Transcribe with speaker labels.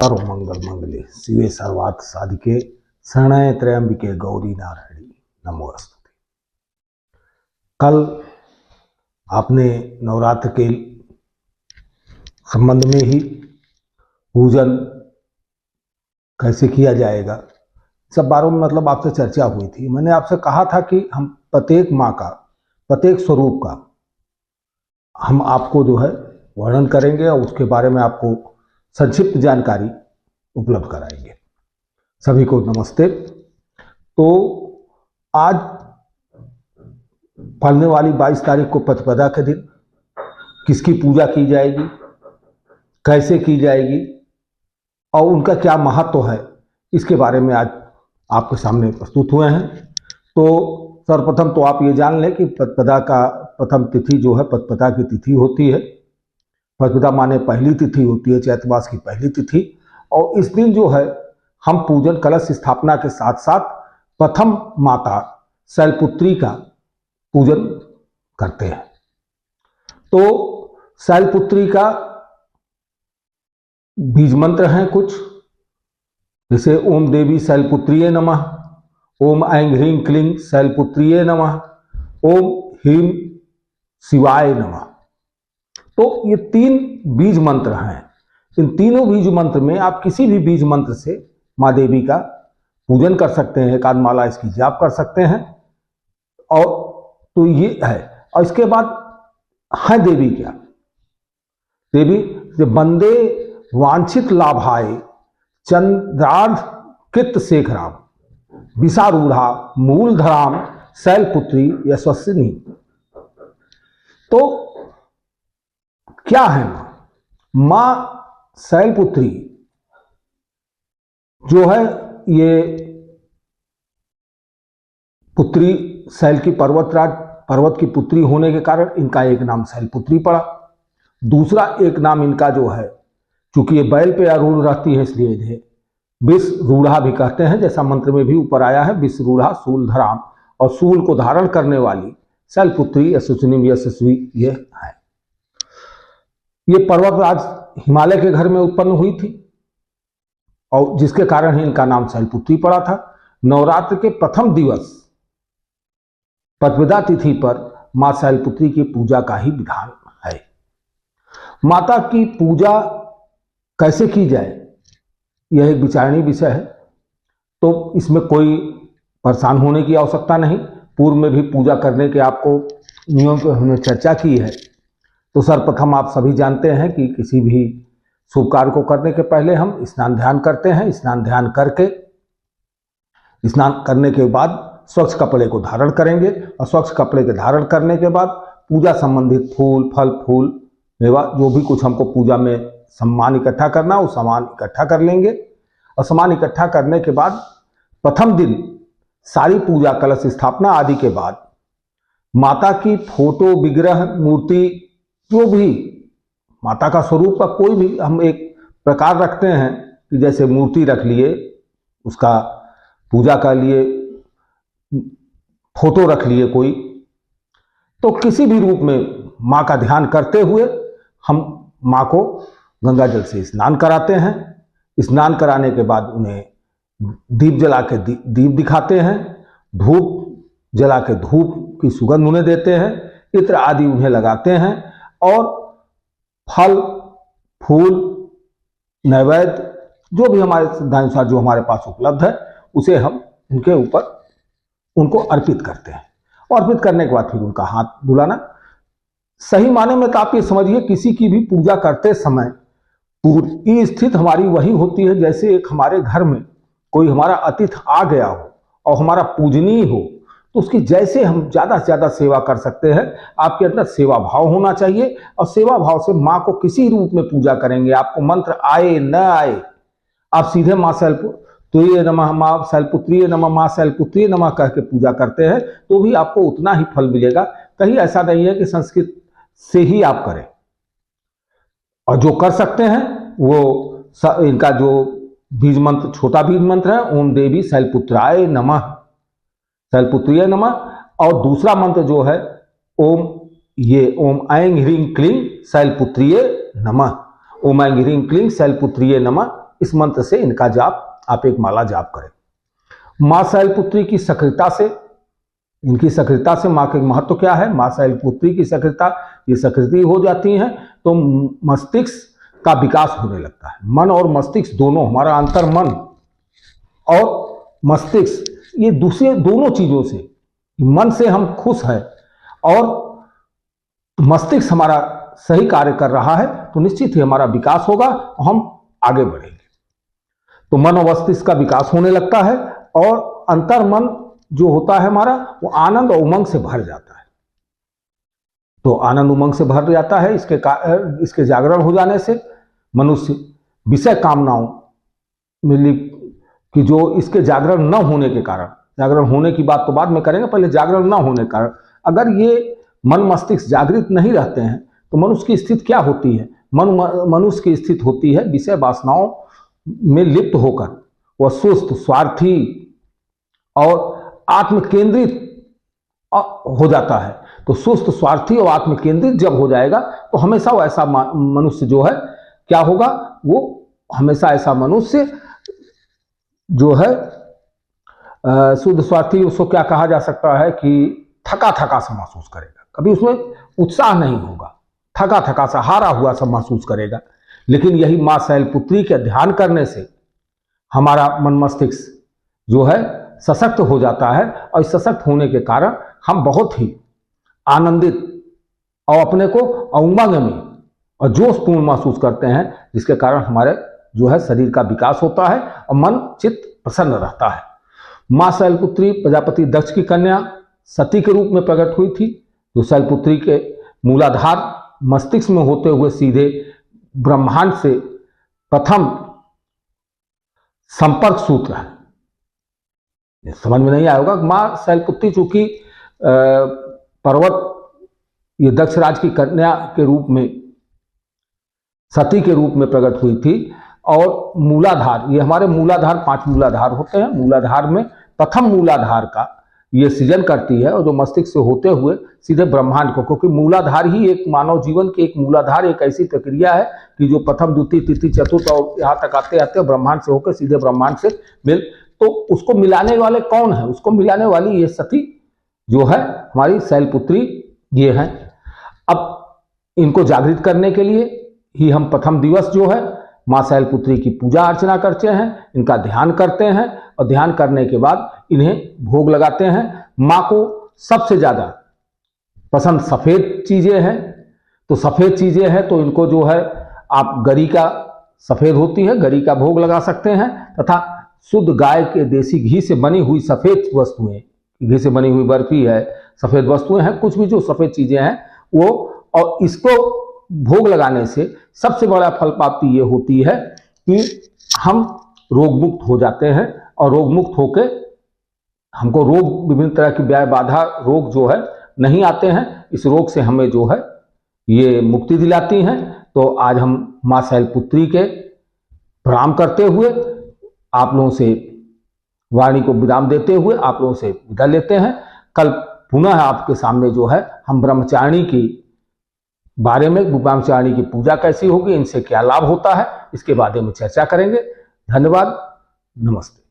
Speaker 1: सर्वमंगल मंगले शिवे सर्वार्थ साधिके शरण्ये त्र्यंबिके गौरी नारायणी नमोस्तुते। कल आपने नवरात्र के संबंध में ही पूजन कैसे किया जाएगा सब बारों में मतलब आपसे चर्चा हुई थी। मैंने आपसे कहा था कि हम प्रत्येक माँ का प्रत्येक स्वरूप का हम आपको जो है वर्णन करेंगे और उसके बारे में आपको संक्षिप्त जानकारी उपलब्ध कराएंगे। सभी को नमस्ते। तो आज पढ़ने वाली 22 तारीख को प्रतिपदा के दिन किसकी पूजा की जाएगी, कैसे की जाएगी और उनका क्या महत्व है, इसके बारे में आज आपके सामने प्रस्तुत हुए हैं। तो सर्वप्रथम तो आप ये जान लें कि प्रतिपदा का प्रथम तिथि जो है प्रतिपदा की तिथि होती है। प्रतिपदा माने पहली तिथि होती है, चैत्र मास की पहली तिथि। और इस दिन जो है हम पूजन कलश स्थापना के साथ साथ प्रथम माता शैलपुत्री का पूजन करते हैं। तो शैलपुत्री का बीज मंत्र हैं कुछ, जैसे ओम देवी शैलपुत्रिये नमः, ओम ऐं ह्रीं क्लीं शैलपुत्रिये नमः, ओम ह्रीं शिवाय नमः। तो ये 3 बीज मंत्र हैं। इन तीनों बीज मंत्र में आप किसी भी बीज मंत्र से माँ देवी का पूजन कर सकते हैं, एकाध माला इसकी जाप कर सकते हैं। और तो ये है। और इसके बाद है देवी क्या, देवी जो बंदे वांछित लाभाय चंद्रार्ध कृत शेखराम विषारूढ़ा मूलधराम शैलपुत्री यशस्विनी। तो क्या है मां शैलपुत्री जो है, ये पुत्री शैल की पर्वत की पुत्री होने के कारण इनका एक नाम शैलपुत्री पड़ा। दूसरा एक नाम इनका जो है, चूंकि ये बैल पे आरूढ़ रहती है इसलिए इन्हें विषरूढ़ा भी कहते हैं, जैसा मंत्र में भी ऊपर आया है, विषरूढ़ा शूलधराम। और शूल को धारण करने वाली शैलपुत्री यशस्विनी यशस्वी ये है। ये पर्वतराज हिमालय के घर में उत्पन्न हुई थी और जिसके कारण ही इनका नाम शैलपुत्री पड़ा था। नवरात्र के प्रथम दिवस प्रतिपदा तिथि पर मां शैलपुत्री की पूजा का ही विधान है। माता की पूजा कैसे की जाए यह एक विचारणीय विषय है। तो इसमें कोई परेशान होने की आवश्यकता नहीं। पूर्व में भी पूजा करने के आपको नियम पर हमने चर्चा की है। तो सर्वप्रथम आप सभी जानते हैं कि किसी भी शुभ कार्य को करने के पहले हम स्नान ध्यान करते हैं। स्नान ध्यान करके स्नान करने के बाद स्वच्छ कपड़े को धारण करेंगे और स्वच्छ कपड़े के धारण करने के बाद पूजा संबंधित फूल फल फूल मेवा जो भी कुछ हमको पूजा में सामान इकट्ठा करना वो सामान इकट्ठा कर लेंगे। और सामान इकट्ठा करने के बाद प्रथम दिन सारी पूजा कलश स्थापना आदि के बाद माता की फोटो विग्रह मूर्ति जो भी माता का स्वरूप का कोई भी हम एक प्रकार रखते हैं कि जैसे मूर्ति रख लिए, उसका पूजा कर लिए, फोटो रख लिए कोई, तो किसी भी रूप में माँ का ध्यान करते हुए हम माँ को गंगा जल से स्नान कराते हैं। स्नान कराने के बाद उन्हें दीप जला के दीप दिखाते हैं, धूप जला के धूप की सुगंध उन्हें देते हैं, इत्र आदि उन्हें लगाते हैं और फल फूल नैवेद्य जो भी हमारे सिद्धानुसार जो हमारे पास उपलब्ध है उसे हम उनके ऊपर उनको अर्पित करते हैं। और अर्पित करने के बाद फिर उनका हाथ धुलाना। सही माने में तो आप ये समझिए किसी की भी पूजा करते समय पूरी स्थिति हमारी वही होती है जैसे एक हमारे घर में कोई हमारा अतिथि आ गया हो और हमारा पूजनीय हो, तो उसकी जैसे हम ज़्यादा से ज़्यादा सेवा कर सकते हैं। आपके अंदर सेवा भाव होना चाहिए और सेवा भाव से माँ को किसी रूप में पूजा करेंगे। आपको मंत्र आए न आए, आप सीधे माँ शैलपुत्री नमः, माँ शैलपुत्री नमः, माँ शैलपुत्री नमः कह के पूजा करते हैं तो भी आपको उतना ही फल मिलेगा। कहीं ऐसा नहीं है कि संस्कृत से ही आप करें। और जो कर सकते हैं वो इनका जो बीज मंत्र छोटा बीज मंत्र है, ओम देवी शैलपुत्राय नमः, शैलपुत्रिये नमः। और दूसरा मंत्र जो है ओम ऐं ह्रीं क्लीं शैलपुत्रिये नमः, ओम ऐं ह्रीं क्लीं शैलपुत्रिये नमः इस मंत्र से इनका जाप, आप एक माला जाप करें। मां शैलपुत्री की सक्रियता से, इनकी सक्रियता से मां के महत्व क्या है? मां शैलपुत्री की सक्रियता, ये सक्रिय हो जाती हैं तो मस्तिष्क का विकास होने लगता है। मन और मस्तिष्क दोनों, हमारा अंतर मन और मस्तिष्क, ये दूसरे दोनों चीजों से, मन से हम खुश हैं और मस्तिष्क हमारा सही कार्य कर रहा है तो निश्चित ही हमारा विकास होगा और हम आगे बढ़ेंगे। तो मन और मस्तिष्क का विकास होने लगता है और अंतर मन जो होता है हमारा, वो आनंद और उमंग से भर जाता है। तो आनंद उमंग से भर जाता है। इसके जागरण हो जाने से मनुष्य विषय कामनाओं में कि जो इसके जागरण न होने के कारण, जागरण होने की बात तो बाद में करेंगे, पहले जागरण न होने के कारण, अगर ये मन मस्तिष्क जागृत नहीं रहते हैं तो मनुष्य की स्थिति क्या होती है? मनुष्य की स्थिति होती है विषय वासनाओं में लिप्त होकर वह सुस्त, स्वार्थी और आत्म केंद्रित हो जाता है। तो सुस्त, स्वार्थी और आत्म केंद्रित जब हो जाएगा तो हमेशा वो ऐसा मनुष्य जो है क्या होगा? वो हमेशा ऐसा मनुष्य जो है शुद्ध स्वार्थी, उसको क्या कहा जा सकता है कि थका थका सा महसूस करेगा, कभी उसमें उत्साह नहीं होगा, थका थका सा, हारा हुआ सा महसूस करेगा। लेकिन यही मां शैलपुत्री के ध्यान करने से हमारा मन मस्तिष्क जो है सशक्त हो जाता है और इस सशक्त होने के कारण हम बहुत ही आनंदित और अपने को उमंग में और जोशपूर्ण महसूस करते हैं, जिसके कारण हमारे जो है शरीर का विकास होता है और मन चित्त प्रसन्न रहता है। मां शैलपुत्री प्रजापति दक्ष की कन्या सती के रूप में प्रकट हुई थी, जो शैलपुत्री के मूलाधार मस्तिष्क में होते हुए सीधे ब्रह्मांड से प्रथम संपर्क सूत्र है। समझ में नहीं आया होगा, मां शैलपुत्री चूंकि पर्वत, ये दक्ष राज की कन्या के रूप में, सती के रूप में प्रकट हुई थी और मूलाधार, ये हमारे मूलाधार 5 मूलाधार होते हैं, मूलाधार में प्रथम मूलाधार का ये सृजन करती है और जो मस्तिष्क से होते हुए सीधे ब्रह्मांड को, क्योंकि मूलाधार ही एक मानव जीवन की एक मूलाधार एक ऐसी प्रक्रिया है कि जो प्रथम, द्वितीय, तृतीय, चतुर्थ और यहाँ तक आते आते ब्रह्मांड से होकर सीधे ब्रह्मांड से मिल, तो उसको मिलाने वाले कौन है? उसको मिलाने वाली ये सती जो है हमारी शैलपुत्री ये है। अब इनको जागृत करने के लिए ही हम प्रथम दिवस जो है मां शैलपुत्री की पूजा अर्चना करते हैं, इनका ध्यान करते हैं और ध्यान करने के बाद इन्हें भोग लगाते हैं। मां को सबसे ज्यादा पसंद सफेद चीजें हैं, तो सफेद चीजें हैं तो इनको जो है आप गरी का, सफेद होती है, गरी का भोग लगा सकते हैं, तथा शुद्ध गाय के देसी घी से बनी हुई सफेद वस्तुएं, घी से बनी हुई बर्फी है, सफेद वस्तुएं हैं, कुछ भी जो सफेद चीजें हैं वो, और इसको भोग लगाने से सबसे बड़ा फल प्राप्ति ये होती है कि हम रोग मुक्त हो जाते हैं और रोग मुक्त होके हमको रोग, विभिन्न तरह की व्याय बाधा रोग जो है नहीं आते हैं। इस रोग से हमें जो है ये मुक्ति दिलाती हैं। तो आज हम मां शैलपुत्री के प्रणाम करते हुए आप लोगों से वाणी को विराम देते हुए आप लोगों से विदा लेते हैं। कल पुनः आपके सामने जो है हम ब्रह्मचारिणी की बारे में, ब्रह्मचारिणी की पूजा कैसी होगी, इनसे क्या लाभ होता है, इसके बारे में चर्चा करेंगे। धन्यवाद, नमस्ते।